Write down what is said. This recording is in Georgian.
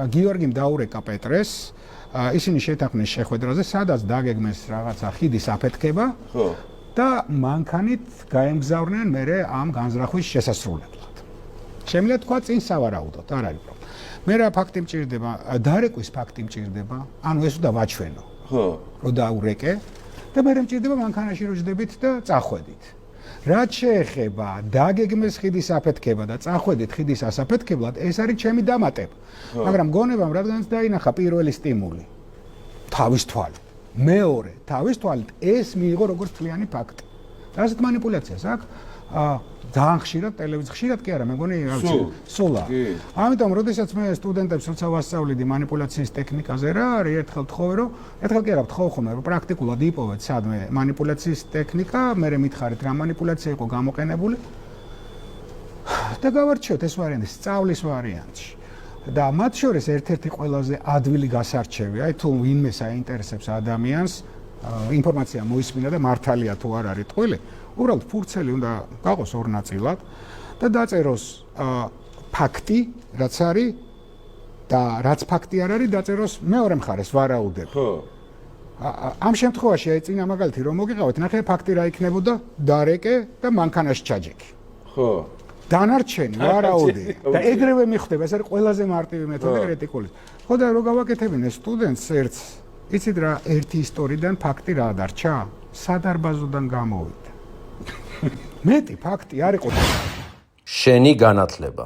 გიორგიმ დაურეკა პეტრეს, ისინი შეთანხმდნენ შეხვედრაზე, სადაც დაგეგმეს რაღაცა ხიდის აფეთქება და მანქანით გაემგზავრნენ მერე ამ განზრახვის შესასრულებლად. შემიძლია თქვა წინ სავარაუდოდ, არ არის პრობლემა. მე რა ფაქტი მჭირდება, დარეკვის ფაქტი მჭირდება, ანუ ეს უნდა ვაჩვენო. რომ დაურეკე და მე მჭირდება მანქანაში რო ჯდებით და წახვედით. რაც შეეხება დაგეგმეს ხიდის აფეთქება და წახვედით ხიდის ასაფეთქებლად, ეს არის ჩემი დამატება. მაგრამ გონებამ რადგანაც დაინახა პირველი სტიმული თავის თვალით, მეორე თავის თვალით ეს მიიღო როგორც თვლიანი ფაქტი. ასეთ მანიპულაციას აქვს ძალიან ხშირად ტელევიზიაში, ხშირად კი არა, მე მგონი სულა. ამიტომ როდესაც მე სტუდენტებს როცა ვასწავლიდი მანიპულაციის ტექნიკაზე რა არის, ერთხელ კი არა, ვთხოვ ხოლმე, რომ პრაქტიკულად იპოვეთ სადმე მანიპულაციის ტექნიკა, მე მითხარით რა მანიპულაცია იყო გამოყენებული და გავარჩიოთ ეს ვარიანტი სწავლის ვარიანტში. და მათ შორის ერთ-ერთი ყველაზე ადვილი გასარჩევი, აი თუ ვინმე საინტერესებს ადამიანს ინფორმაცია მოისმინა და მართალია თუ არ არის ტყუილი, უბრალოდ ფურცელი უნდა გაყოს ორ ნაწილად და დაწეროს ფაქტი, რაც არის და რაც ფაქტი არ არის, დაწეროს მეორე მხარეს ვარაუდები. ამ შემთხვევაში აი წინა მაგალითი რომ მოგიყავით, ნახე ფაქტი რა იქნებოდა, დარეკე და მანქანაში ჩაჯექი. დანარჩენი ვარაუდი და ეგრევე მიხვდება, ეს არის ყველაზე მარტივი მეთოდი კრიტიკულის. ხო და რო გავაკეთებინე სტუდენტს ერთს, იცით რა, ერთი ისტორიიდან ფაქტი რა დარჩა? სადარბაზოდან გამოვიდა. მეტი ფაქტი არ იყო. შენი განათლება